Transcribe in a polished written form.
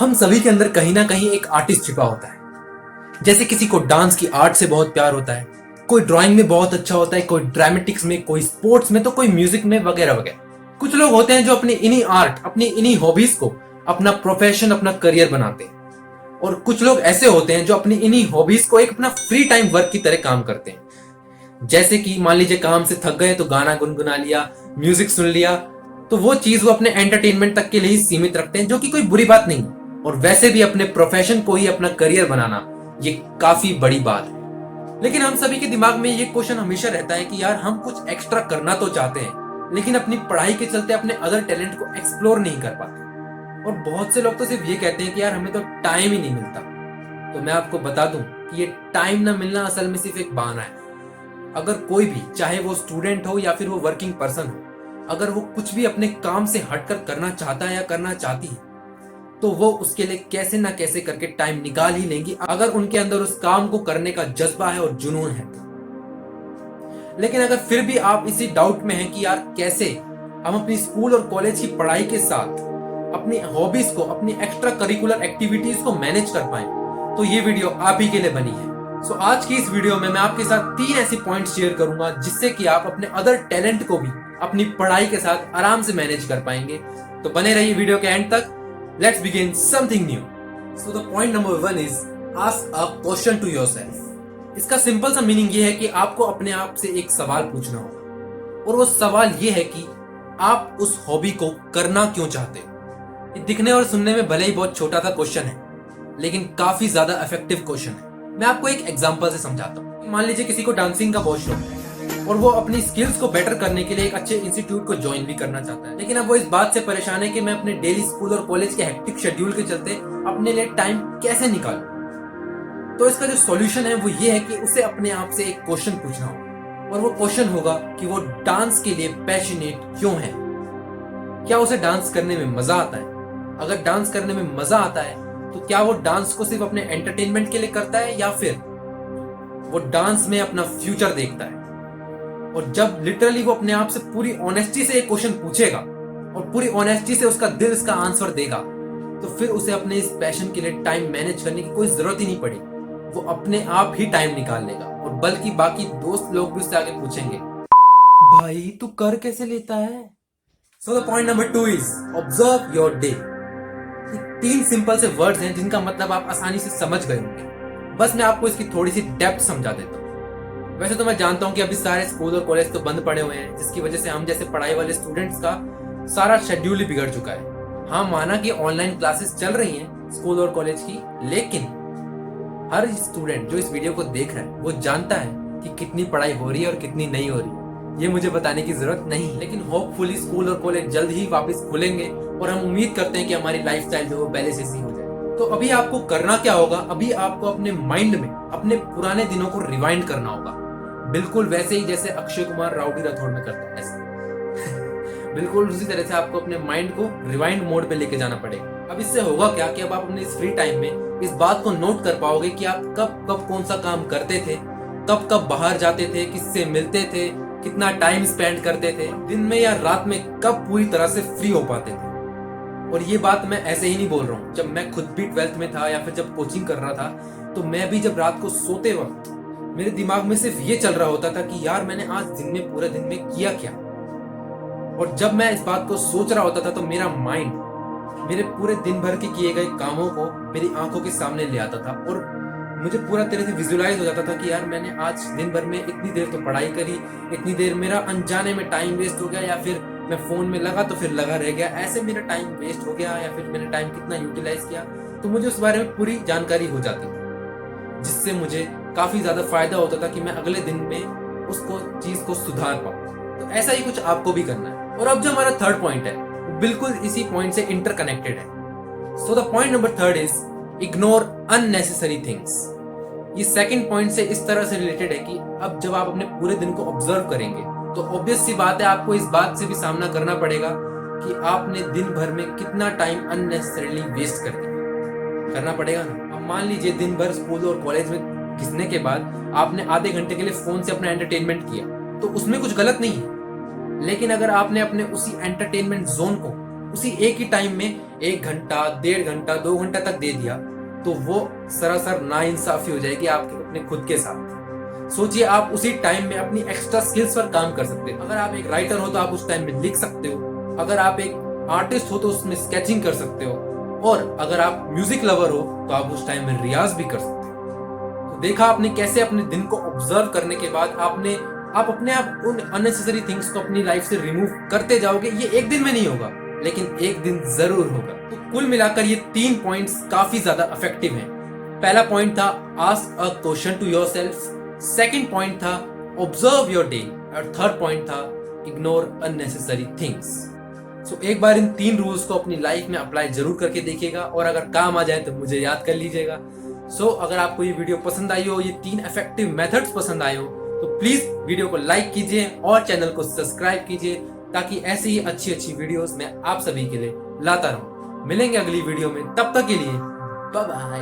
हम सभी के अंदर कहीं ना कहीं एक आर्टिस्ट छिपा होता है। जैसे किसी को डांस की आर्ट से बहुत प्यार होता है, कोई ड्राइंग में बहुत अच्छा होता है, कोई ड्रामेटिक्स में, कोई स्पोर्ट्स में, तो कोई म्यूजिक में, वगैरह वगैरह। कुछ लोग होते हैं जो अपनी इन्हीं आर्ट, अपनी इन्हीं हॉबीज को अपना प्रोफेशन, अपना करियर बनाते हैं। और कुछ लोग ऐसे होते हैं जो अपनी इन्हीं हॉबीज को एक अपना फ्री टाइम वर्क की तरह काम करते हैं। जैसे कि मान लीजिए काम से थक गए तो गाना गुनगुना लिया, म्यूजिक सुन लिया। तो वो चीज वो अपने एंटरटेनमेंट तक के लिए ही सीमित रखते हैं, जो कि कोई बुरी बात नहीं। और वैसे भी अपने प्रोफेशन को ही अपना करियर बनाना ये काफी बड़ी बात है। लेकिन हम सभी के दिमाग में ये क्वेश्चन हमेशा रहता है कि यार हम कुछ एक्स्ट्रा करना तो चाहते हैं, लेकिन अपनी पढ़ाई के चलते अपने अदर टैलेंट को एक्सप्लोर नहीं कर पाते। और बहुत से लोग तो सिर्फ ये कहते हैं कि यार हमें तो टाइम ही नहीं मिलता। तो मैं आपको बता दूं कि ये टाइम ना मिलना असल में सिर्फ एक बहाना है। अगर कोई भी, चाहे वो स्टूडेंट हो या फिर वो वर्किंग पर्सन हो, अगर वो कुछ भी अपने काम से हटकर करना चाहता है या करना चाहती है, तो वो उसके लिए कैसे ना कैसे करके टाइम निकाल ही लेंगी, अगर उनके अंदर उस काम को करने का जज्बा है और जुनून है। लेकिन अगर फिर भी आप इसी डाउट में हैं कि यार कैसे हम अपनी स्कूल और कॉलेज की पढ़ाई के साथ अपनी हॉबीज को, अपनी एक्स्ट्रा करिकुलर एक्टिविटीज को मैनेज कर पाए, तो ये वीडियो आप ही के लिए बनी है। सो आज की इस वीडियो में मैं आपके साथ 3 ऐसी पॉइंट्स शेयर करूंगा जिससे कि आप अपने अदर टैलेंट को भी अपनी पढ़ाई के साथ आराम से मैनेज कर पाएंगे। तो बने रहिए वीडियो के एंड तक। Let's begin something new. So the point number 1 is ask a question to yourself. इसका सिंपल सा मीनिंग ये है कि आपको अपने आप से एक सवाल पूछना होगा, और वो सवाल ये है कि आप उस हॉबी को करना क्यों चाहते हो। ये दिखने और सुनने में भले ही बहुत छोटा सा क्वेश्चन है, लेकिन काफी ज्यादा इफेक्टिव क्वेश्चन है। मैं आपको एक एग्जांपल से समझाता हूँ। मान लीजिए किसी को डांसिंग का बहुत शौक है और वो अपनी स्किल्स को बेटर करने के लिए एक अच्छे इंस्टीट्यूट को ज्वाइन भी करना चाहता है, लेकिन अब वो इस बात से परेशान है कि मैं अपने डेली स्कूल और कॉलेज के हेक्टिक शेड्यूल के चलते अपने लिए टाइम कैसे निकालूं। तो इसका जो सॉल्यूशन है वो ये है कि उसे अपने आप से एक क्वेश्चन पूछना होगा, और वो क्वेश्चन होगा कि वो डांस के लिए पैशनेट क्यों है। क्या उसे डांस करने में मजा आता है? अगर डांस करने में मजा आता है तो क्या वो डांस को सिर्फ अपने एंटरटेनमेंट के लिए करता है, या फिर वो डांस में अपना फ्यूचर देखता है। और जब लिटरली वो अपने आप से पूरी ऑनेस्टी से एक क्वेश्चन पूछेगा और पूरी ऑनेस्टी से उसका दिल इसका आंसर देगा, तो फिर उसे अपने इस पैशन के लिए टाइम मैनेज करने की कोई जरूरत ही नहीं पड़ेगी। वो अपने आप ही टाइम निकाल लेगा, और बल्कि बाकी दोस्त लोग भी उससे आगे पूछेंगे, भाई तू कर कैसे लेता है। सो the point number 2 is observe your day. 3 simple से वर्ड्स हैं जिनका मतलब आप आसानी से समझ गए होंगे। बस मैं आपको इसकी थोड़ी सी डेप्थ समझा देता हूँ। वैसे तो मैं जानता हूँ कि अभी सारे स्कूल और कॉलेज तो बंद पड़े हुए हैं, जिसकी वजह से हम जैसे पढ़ाई वाले स्टूडेंट्स का सारा शेड्यूल ही बिगड़ चुका है। हाँ, माना कि ऑनलाइन क्लासेस चल रही हैं स्कूल और कॉलेज की, लेकिन हर स्टूडेंट जो इस वीडियो को देख रहा है वो जानता है कि कितनी पढ़ाई हो रही है और कितनी नहीं हो रही है। ये मुझे बताने की जरूरत नहीं। लेकिन होपफुली स्कूल और कॉलेज जल्द ही वापस खुलेंगे, और हम उम्मीद करते हैं कि हमारी लाइफस्टाइल जो पहले से सी हो जाए। तो अभी आपको करना क्या होगा? अभी आपको अपने माइंड में अपने पुराने दिनों को रिवाइंड करना होगा, बिल्कुल वैसे ही जैसे अक्षय कुमार राउडी राठौड़ में करता है ऐसे। बिल्कुल उसी तरह से आपको अपने माइंड को रिवाइंड मोड पे लेके जाना पड़ेगा। अब इससे होगा क्या कि अब आप अपने इस फ्री टाइम में इस बात को नोट कर पाओगे कि आप कब कब कौन सा काम करते थे, कब कब बाहर जाते थे, किससे मिलते थे, कितना टाइम स्पेंड करते थे, दिन में या रात में कब पूरी तरह से फ्री हो पाते थे। और ये बात मैं ऐसे ही नहीं बोल रहा हूँ। जब मैं खुद भी 12th में था या फिर जब कोचिंग कर रहा था, तो मैं भी जब रात को सोते वक्त मेरे दिमाग में सिर्फ ये चल रहा होता था कि यार मैंने आज दिन में, पूरे दिन में किया क्या। और जब मैं इस बात को सोच रहा होता था तो मेरा माइंड मेरे पूरे दिन भर के किए गए कामों को मेरी आंखों के सामने ले आता था, और मुझे पूरा तरह से विजुलाइज हो जाता था कि यार मैंने आज दिन भर में इतनी देर तो पढ़ाई करी, इतनी देर मेरा अनजाने में टाइम वेस्ट हो गया, या फिर मैं फोन में लगा तो फिर लगा रह गया, ऐसे मेरा टाइम वेस्ट हो गया, या फिर मैंने टाइम कितना यूटिलाइज किया। तो मुझे उस बारे में पूरी जानकारी हो जाती थी, जिससे मुझे काफी ज्यादा फायदा होता था कि मैं अगले दिन में उसको चीज को सुधार पाऊं। तो ऐसा ही कुछ आपको भी करना है। और अब जो हमारा थर्ड पॉइंट है वो बिल्कुल इसी पॉइंट से इंटरकनेक्टेड है। सो the point number 3 is ignore unnecessary things. ये सेकंड पॉइंट से इस तरह से रिलेटेड है कि अब जब आप अपने पूरे दिन को ऑब्जर्व करेंगे तो ऑब्वियस सी बात है आपको इस बात से भी सामना करना पड़ेगा कि आपने दिन भर में कितना टाइम अननेसेसरीली वेस्ट कर दिया। करना पड़ेगा ना। अब मान लीजिए दिन भर स्कूल और कॉलेज में घिसने के बाद आपने आधे घंटे के लिए फोन से अपना एंटरटेनमेंट किया, तो उसमें कुछ गलत नहीं है। लेकिन अगर आपने अपने उसी एंटरटेनमेंट जोन को उसी एक ही टाइम में 1 घंटा, 1.5 घंटा, 2 घंटा तक दे दिया तो वो सरासर नाइंसाफी हो जाएगी आपके अपने खुद के साथ। सोचिए, आप उसी टाइम में अपनी एक्स्ट्रा स्किल्स पर काम कर सकते हो। अगर आप एक राइटर हो तो आप उस टाइम में लिख सकते हो, अगर आप एक आर्टिस्ट हो तो उसमें स्केचिंग कर सकते हो, और अगर आप म्यूजिक लवर हो तो आप उस टाइम में रियाज भी कर सकते हो। तो देखा आपने कैसे अपने दिन को ऑब्जर्व करने के बाद आप अपने आप उन अननेसेसरी थिंग्स को अपनी लाइफ से रिमूव करते जाओगे। ये एक दिन में नहीं होगा, लेकिन एक दिन जरूर होगा। तो कुल मिलाकर ये 3 पॉइंट्स काफी ज्यादा इफेक्टिव हैं। पहला पॉइंट था ask a question to yourself, second point था ऑब्जर्व योर डे, और थर्ड पॉइंट था इग्नोर अननेसेसरी थिंग्स। सो एक बार इन 3 रूल्स को अपनी लाइफ में अप्लाई जरूर करके देखिएगा, और अगर काम आ जाए तो मुझे याद कर लीजिएगा। सो अगर आपको ये वीडियो पसंद आई हो, ये 3 इफेक्टिव मेथड्स पसंद आए हो, तो प्लीज वीडियो को लाइक कीजिए और चैनल को सब्सक्राइब कीजिए, ताकि ऐसी ही अच्छी अच्छी वीडियोस मैं आप सभी के लिए लाता रहूं। मिलेंगे अगली वीडियो में, तब तक के लिए बाय बाय।